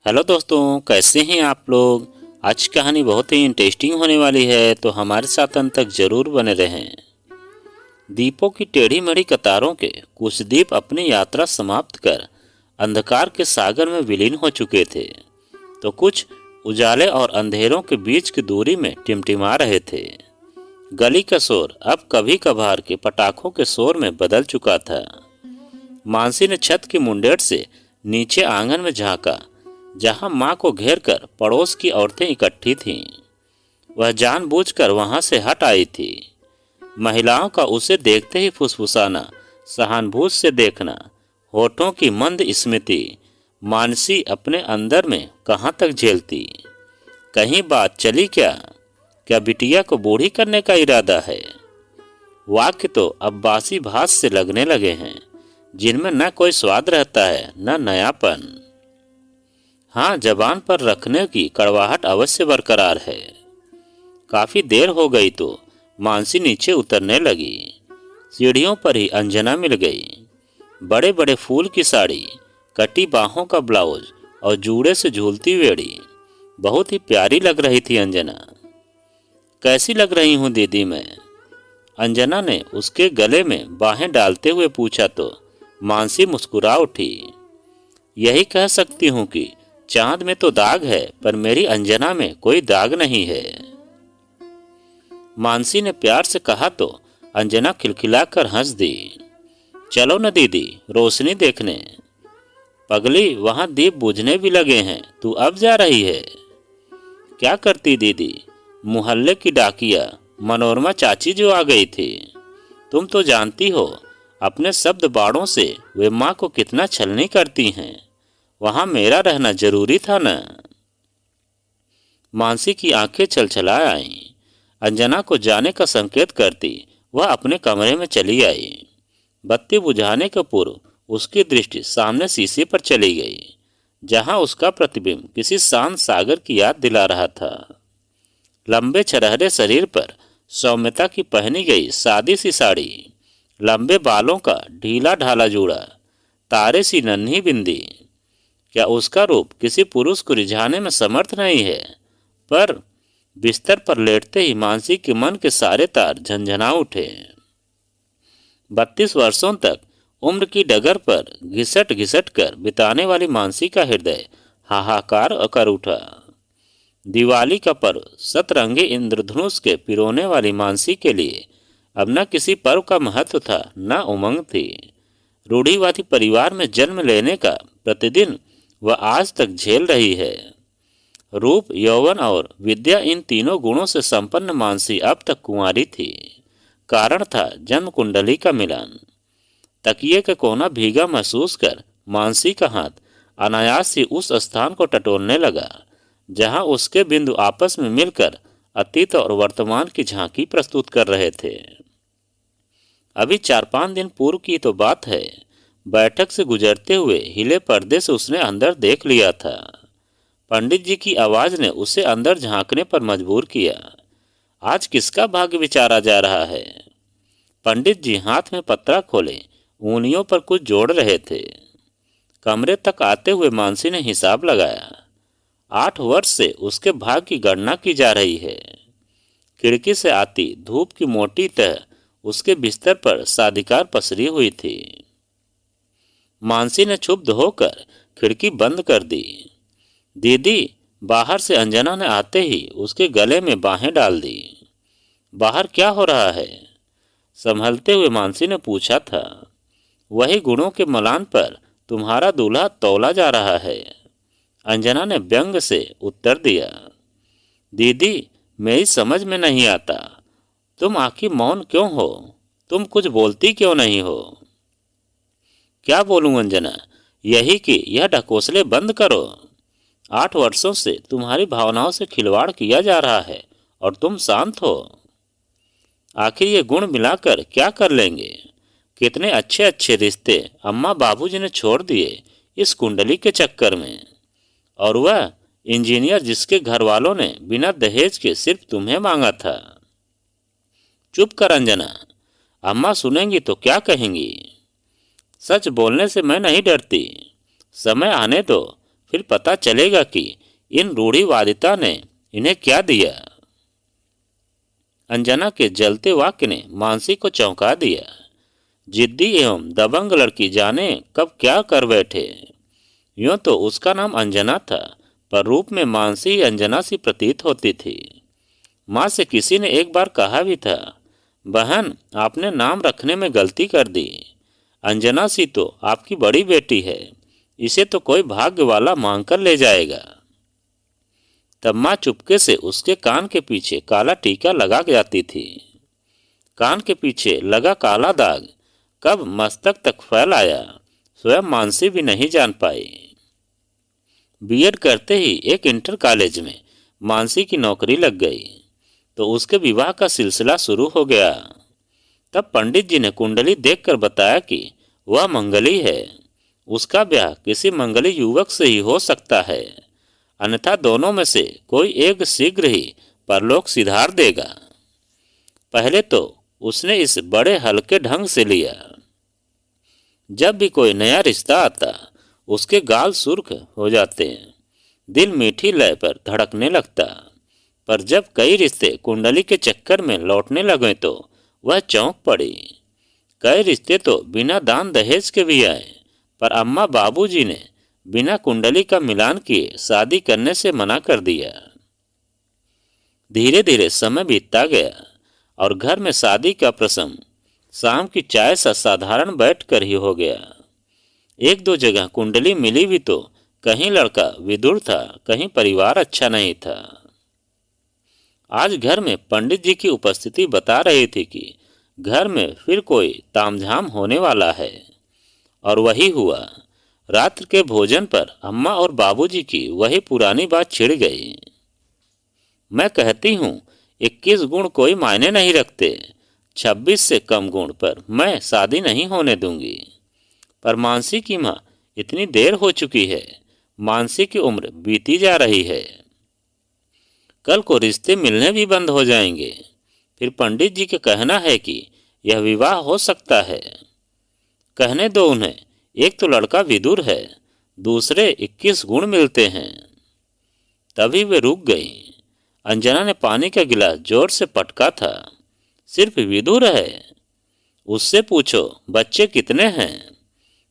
Hello दोस्तों, कैसे हैं आप लोग। आज की कहानी बहुत ही इंटरेस्टिंग होने वाली है, तो हमारे साथ अंत तक जरूर बने रहें। दीपों की टेढ़ी मेढ़ी कतारों के कुछ दीप अपनी यात्रा समाप्त कर अंधकार के सागर में विलीन हो चुके थे, तो कुछ उजाले और अंधेरों के बीच की दूरी में टिमटिमा रहे थे। गली का शोर अब कभी कभार के पटाखों के शोर में बदल चुका था। मानसी ने छत की मुंडेर से नीचे आंगन में झांका, जहां मां को घेर कर पड़ोस की औरतें इकट्ठी थीं। वह जानबूझकर वहां से हट आई थी। महिलाओं का उसे देखते ही फुसफुसाना, सहानुभूति से देखना, होठों की मंद स्मृति मानसी अपने अंदर में कहाँ तक झेलती। कहीं बात चली क्या? क्या बिटिया को बूढ़ी करने का इरादा है? वाक्य तो अब बासी भात से लगने लगे हैं, जिनमें न कोई स्वाद रहता है न नयापन। हाँ, जबान पर रखने की कड़वाहट अवश्य बरकरार है। काफी देर हो गई तो मानसी नीचे उतरने लगी। सीढ़ियों पर ही अंजना मिल गई। बड़े बड़े फूल की साड़ी, कटी बाहों का ब्लाउज और जूड़े से झूलती वेड़ी, बहुत ही प्यारी लग रही थी अंजना। कैसी लग रही हूँ दीदी मैं? अंजना ने उसके गले में बाहें डालते हुए पूछा तो मानसी मुस्कुरा उठी। यही कह सकती हूँ कि चांद में तो दाग है, पर मेरी अंजना में कोई दाग नहीं है। मानसी ने प्यार से कहा तो अंजना खिलखिलाकर हंस दी। चलो न दीदी, रोशनी देखने। पगली, वहां दीप बुझने भी लगे हैं, तू अब जा रही है? क्या करती दीदी, मोहल्ले की डाकिया मनोरमा चाची जो आ गई थी। तुम तो जानती हो, अपने शब्द बाड़ों से वे माँ को कितना छलनी करती हैं। वहां मेरा रहना जरूरी था न। मानसी की आंखें छलछला आईं। अंजना को जाने का संकेत करती वह अपने कमरे में चली आई। बत्ती बुझाने के पूर्व उसकी दृष्टि सामने शीशे पर चली गई, जहां उसका प्रतिबिंब किसी शांत सागर की याद दिला रहा था। लंबे छरहरे शरीर पर सौम्यता की पहनी गई सादी सी साड़ी, लंबे बालों का ढीला ढाला जूड़ा, तारे सी नन्ही बिंदी। क्या उसका रूप किसी पुरुष को रिझाने में समर्थ नहीं है? पर बिस्तर पर लेटते ही मानसी के मन के सारे तार झंझना उठे। 32 वर्षों तक उम्र की डगर पर घिसट घिसट कर बिताने वाली मानसी का हृदय हाहाकार कर उठा। दिवाली का पर्व सतरंगी इंद्रधनुष के पिरोने वाली मानसी के लिए अब न किसी पर्व का महत्व था, न उमंग थी। रूढ़िवादी परिवार में जन्म लेने का प्रतिदिन वह आज तक झेल रही है। रूप, यौवन और विद्या, इन तीनों गुणों से संपन्न मानसी अब तक कुंवारी थी। कारण था जन्म कुंडली का मिलन। तकिए का कोना भीगा महसूस कर मानसी का हाथ अनायास ही उस स्थान को टटोलने लगा, जहां उसके बिंदु आपस में मिलकर अतीत और वर्तमान की झांकी प्रस्तुत कर रहे थे। अभी 4-5 दिन पूर्व की तो बात है। बैठक से गुजरते हुए हिले पर्दे से उसने अंदर देख लिया था। पंडित जी की आवाज ने उसे अंदर झांकने पर मजबूर किया। आज किसका भाग्य विचारा जा रहा है? पंडित जी हाथ में पत्रा खोले उंगलियों पर कुछ जोड़ रहे थे। कमरे तक आते हुए मानसी ने हिसाब लगाया। 8 वर्ष से उसके भाग्य की गणना की जा रही है। खिड़की से आती धूप की मोटी तह उसके बिस्तर पर साधिकार पसरी हुई थी। मानसी ने क्षुब्ध होकर खिड़की बंद कर दी। दीदी, बाहर से अंजना ने आते ही उसके गले में बाहें डाल दी। बाहर क्या हो रहा है? संभलते हुए मानसी ने पूछा था। वही गुणों के मलान पर तुम्हारा दूल्हा तौला जा रहा है, अंजना ने व्यंग से उत्तर दिया। दीदी, मेरी समझ में नहीं आता, तुम आखिर मौन क्यों हो? तुम कुछ बोलती क्यों नहीं हो? क्या बोलूं अंजना, यही कि यह ढकोसले बंद करो। 8 वर्षों से तुम्हारी भावनाओं से खिलवाड़ किया जा रहा है और तुम शांत हो। आखिर ये गुण मिलाकर क्या कर लेंगे? कितने अच्छे अच्छे रिश्ते अम्मा बाबूजी ने छोड़ दिए इस कुंडली के चक्कर में। और वह इंजीनियर जिसके घर वालों ने बिना दहेज के सिर्फ तुम्हें मांगा था। चुप कर अंजना, अम्मा सुनेंगी तो क्या कहेंगी? सच बोलने से मैं नहीं डरती। समय आने दो, फिर पता चलेगा कि इन रूढ़िवादिता ने इन्हें क्या दिया। अंजना के जलते वाक्य ने मानसी को चौंका दिया। जिद्दी एवं दबंग लड़की जाने कब क्या कर बैठे। यूं तो उसका नाम अंजना था, पर रूप में मानसी ही अंजना सी प्रतीत होती थी। माँ से किसी ने एक बार कहा भी था, बहन आपने नाम रखने में गलती कर दी। अंजना सी तो आपकी बड़ी बेटी है, इसे तो कोई भाग्य वाला मांग कर ले जाएगा। तब माँ चुपके से उसके कान के पीछे काला टीका लगा जाती थी। कान के पीछे लगा काला दाग कब मस्तक तक फैल आया, स्वयं मानसी भी नहीं जान पाई। बीएड करते ही एक इंटर कॉलेज में मानसी की नौकरी लग गई, तो उसके विवाह का सिलसिला शुरू हो गया। तब पंडित जी ने कुंडली देखकर बताया कि वह मंगली है, उसका ब्याह किसी मंगली युवक से ही हो सकता है, अन्यथा दोनों में से कोई एक शीघ्र ही परलोक सिधार देगा। पहले तो उसने इस बड़े हल्के ढंग से लिया। जब भी कोई नया रिश्ता आता उसके गाल सुर्ख हो जाते, दिल मीठी लय पर धड़कने लगता। पर जब कई रिश्ते कुंडली के चक्कर में लौटने लगे तो वह चौंक पड़ी। कई रिश्ते तो बिना दान दहेज के भी आए, पर अम्मा बाबूजी ने बिना कुंडली का मिलान किए शादी करने से मना कर दिया। धीरे धीरे समय बीतता गया और घर में शादी का प्रसंग शाम की चाय सा साधारण बैठकर ही हो गया। एक दो जगह कुंडली मिली भी तो कहीं लड़का विदुर था, कहीं परिवार अच्छा नहीं था। आज घर में पंडित जी की उपस्थिति बता रही थी कि घर में फिर कोई तामझाम होने वाला है, और वही हुआ। रात्र के भोजन पर अम्मा और बाबूजी की वही पुरानी बात छिड़ गई। मैं कहती हूँ 21 गुण कोई मायने नहीं रखते, 26 से कम गुण पर मैं शादी नहीं होने दूंगी। पर मानसी की माँ इतनी देर हो चुकी है, मानसी की उम्र बीती जा रही है, कल को रिश्ते मिलने भी बंद हो जाएंगे। फिर पंडित जी का कहना है कि यह विवाह हो सकता है। कहने दो उन्हें, एक तो लड़का विदुर है, दूसरे 21 गुण मिलते हैं। तभी वे रुक गई। अंजना ने पानी का गिलास जोर से पटका था। सिर्फ विदुर है? उससे पूछो बच्चे कितने हैं,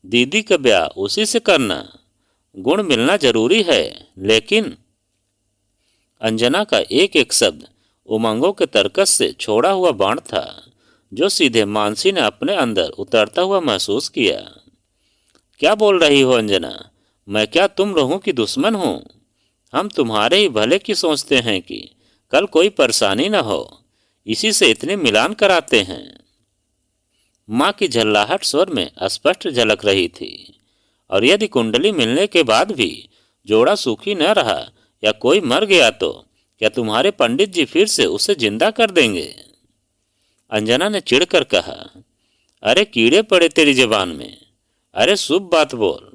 दीदी का ब्याह उसी से करना। गुण मिलना जरूरी है, लेकिन अंजना का एक एक शब्द उमंगों के तर्कस से छोड़ा हुआ बाण था, जो सीधे मानसी ने अपने अंदर उतरता हुआ महसूस किया। क्या बोल रही हो अंजना? मैं क्या तुम लोगों की दुश्मन हूँ? हम तुम्हारे ही भले की सोचते हैं कि कल कोई परेशानी न हो, इसी से इतने मिलान कराते हैं। माँ की झल्लाहट स्वर में स्पष्ट झलक रही थी। और यदि कुंडली मिलने के बाद भी जोड़ा सुखी न रहा या कोई मर गया तो क्या तुम्हारे पंडित जी फिर से उसे जिंदा कर देंगे? अंजना ने चिढ़कर कहा, अरे कीड़े पड़े तेरी जबान में, अरे शुभ बात बोल।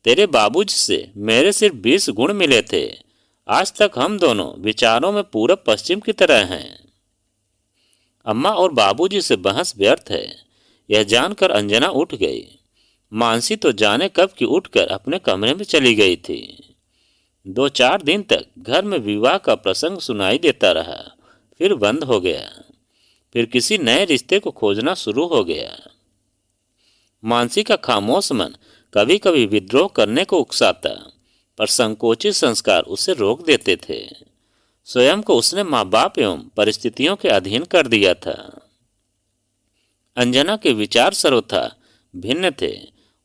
तेरे बाबूजी से मेरे सिर्फ 20 गुण मिले थे, आज तक हम दोनों विचारों में पूरब पश्चिम की तरह हैं। अम्मा और बाबूजी से बहस व्यर्थ है, यह जानकर अंजना उठ गई। मानसी तो जाने कब की उठकर अपने कमरे में चली गई थी। 2-4 दिन तक घर में विवाह का प्रसंग सुनाई देता रहा, फिर बंद हो गया। फिर किसी नए रिश्ते को खोजना शुरू हो गया। मानसी का खामोश मन कभी कभी विद्रोह करने को उकसाता, पर संकोचित संस्कार उसे रोक देते थे। स्वयं को उसने माँ बाप एवं परिस्थितियों के अधीन कर दिया था। अंजना के विचार सर्वथा भिन्न थे।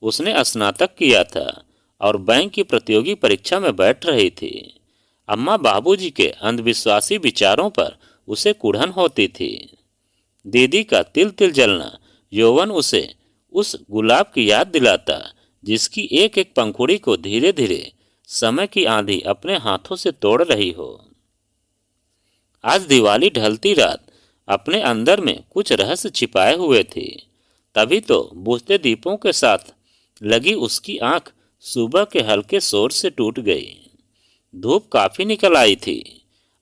उसने स्नातक किया था और बैंक की प्रतियोगी परीक्षा में बैठ रही थी। अम्मा बाबूजी के अंधविश्वासी विचारों पर उसे कुढ़न होती थी। दीदी का तिल तिल जलना यौवन उसे उस गुलाब की याद दिलाता, जिसकी एक एक पंखुड़ी को धीरे धीरे समय की आंधी अपने हाथों से तोड़ रही हो। आज दिवाली ढलती रात अपने अंदर में कुछ रहस्य छिपाए हुए थी। तभी तो बुझते दीपों के साथ लगी उसकी आंख सुबह के हल्के शोर से टूट गई। धूप काफी निकल आई थी।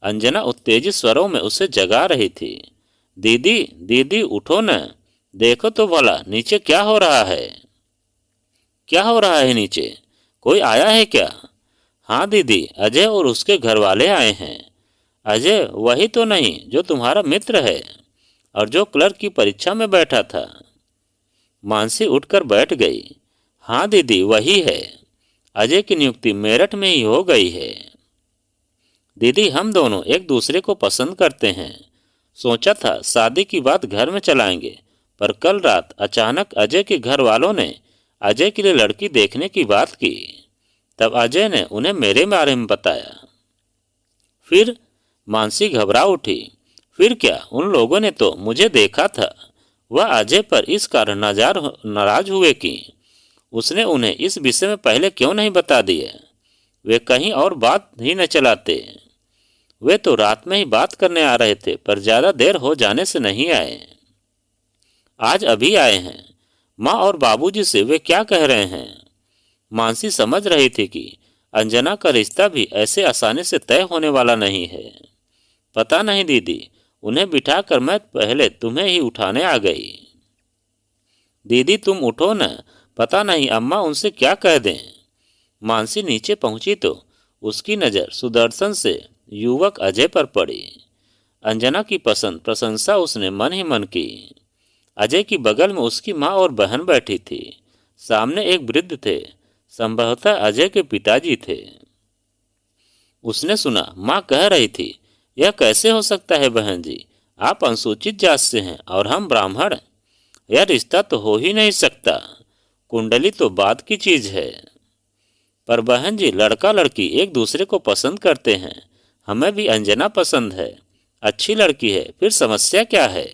अंजना उत्तेजित स्वरों में उसे जगा रही थी। दीदी दीदी उठो न, देखो तो भला नीचे क्या हो रहा है। क्या हो रहा है नीचे? कोई आया है क्या? हाँ दीदी, अजय और उसके घर वाले आए हैं। अजय वही तो नहीं जो तुम्हारा मित्र है और जो क्लर्क की परीक्षा में बैठा था। मानसी उठकर बैठ गई। हाँ दीदी, वही है। अजय की नियुक्ति मेरठ में ही हो गई है। दीदी, हम दोनों एक दूसरे को पसंद करते हैं। सोचा था शादी की बात घर में चलाएंगे, पर कल रात अचानक अजय के घर वालों ने अजय के लिए लड़की देखने की बात की। तब अजय ने उन्हें मेरे बारे में बताया। फिर मानसी घबरा उठी। फिर क्या, उन लोगों ने तो मुझे देखा था। वह अजय पर इस कारण नाराज हुए कि उसने उन्हें इस विषय में पहले क्यों नहीं बता दिया। वे कहीं और बात ही न चलाते। वे तो रात में ही बात करने आ रहे थे, पर ज्यादा देर हो जाने से नहीं आए। आज अभी आए हैं। माँ और बाबूजी से वे क्या कह रहे हैं। मानसी समझ रही थी कि अंजना का रिश्ता भी ऐसे आसानी से तय होने वाला नहीं है। पता नहीं दीदी, उन्हें बिठाकर मैं पहले तुम्हें ही उठाने आ गई। दीदी तुम उठो न, पता नहीं अम्मा उनसे क्या कह दें। मानसी नीचे पहुंची तो उसकी नज़र सुदर्शन से युवक अजय पर पड़ी। अंजना की पसंद प्रशंसा उसने मन ही मन की। अजय की बगल में उसकी माँ और बहन बैठी थी। सामने एक वृद्ध थे, संभवतः अजय के पिताजी थे। उसने सुना माँ कह रही थी, यह कैसे हो सकता है बहन जी, आप अनुसूचित जात से हैं और हम ब्राह्मण। यह रिश्ता तो हो ही नहीं सकता। कुंडली तो बाद की चीज है। पर बहन जी, लड़का लड़की एक दूसरे को पसंद करते हैं। हमें भी अंजना पसंद है, अच्छी लड़की है, फिर समस्या क्या है।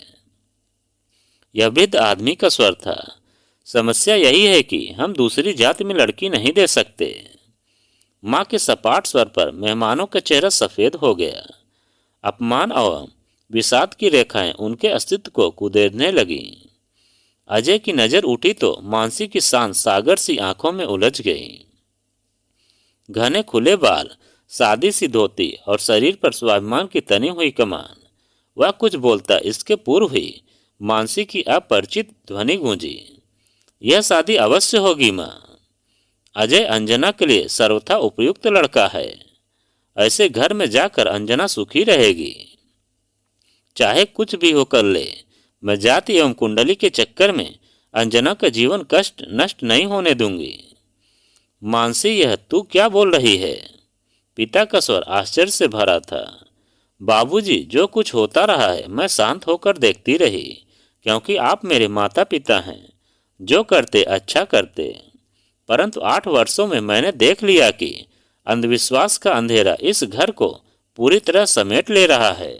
यह वृद्ध आदमी का स्वर था। समस्या यही है कि हम दूसरी जाति में लड़की नहीं दे सकते। माँ के सपाट स्वर पर मेहमानों का चेहरा सफेद हो गया। अपमान और विषाद की रेखाएं उनके अस्तित्व को कुदेदने लगी। अजय की नजर उठी तो मानसी की शांत सागर सी आंखों में उलझ गई। घने खुले बाल, सादी सी धोती और शरीर पर स्वाभिमान की तनी हुई कमान। वह कुछ बोलता इसके पूर्व ही मानसी की अपरिचित ध्वनि गूंजी। यह शादी अवश्य होगी माँ। अजय अंजना के लिए सर्वथा उपयुक्त लड़का है। ऐसे घर में जाकर अंजना सुखी रहेगी। चाहे कुछ भी हो कर ले, मैं जाति एवं कुंडली के चक्कर में अंजना का जीवन कष्ट नष्ट नहीं होने दूंगी। मानसी, यह तू क्या बोल रही है। पिता का स्वर आश्चर्य से भरा था। बाबूजी, जो कुछ होता रहा है मैं शांत होकर देखती रही, क्योंकि आप मेरे माता पिता हैं। जो करते अच्छा करते। परंतु 8 वर्षों में मैंने देख लिया कि अंधविश्वास का अंधेरा इस घर को पूरी तरह समेट ले रहा है।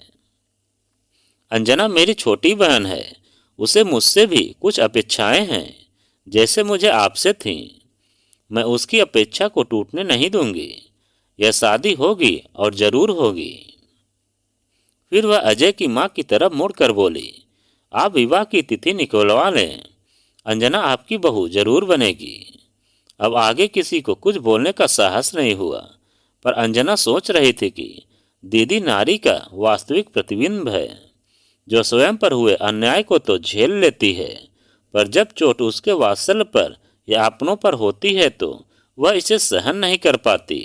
अंजना मेरी छोटी बहन है, उसे मुझसे भी कुछ अपेक्षाएं हैं, जैसे मुझे आपसे थीं। मैं उसकी अपेक्षा को टूटने नहीं दूंगी। यह शादी होगी और जरूर होगी। फिर वह अजय की माँ की तरफ मुड़कर बोली, आप विवाह की तिथि निकलवा लें। अंजना आपकी बहू जरूर बनेगी। अब आगे किसी को कुछ बोलने का साहस नहीं हुआ, पर अंजना सोच रही थी कि दीदी नारी का वास्तविक प्रतिबिंब है, जो स्वयं पर हुए अन्याय को तो झेल लेती है, पर जब चोट उसके वात्सल्य पर या अपनों पर होती है तो वह इसे सहन नहीं कर पाती।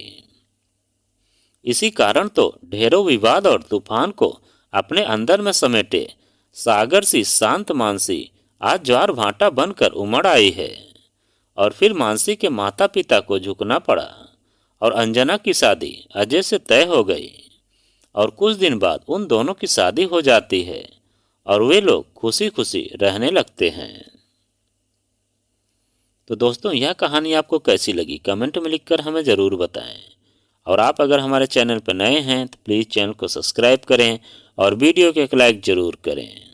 इसी कारण तो ढेरों विवाद और तूफान को अपने अंदर में समेटे सागर सी शांत मानसी आज ज्वार भाटा बनकर उमड़ आई है। और फिर मानसी के माता पिता को झुकना पड़ा और अंजना की शादी अजय से तय हो गई। और कुछ दिन बाद उन दोनों की शादी हो जाती है और वे लोग खुशी खुशी रहने लगते हैं। तो दोस्तों, यह कहानी आपको कैसी लगी कमेंट में लिखकर हमें ज़रूर बताएं। और आप अगर हमारे चैनल पर नए हैं तो प्लीज़ चैनल को सब्सक्राइब करें और वीडियो को एक लाइक ज़रूर करें।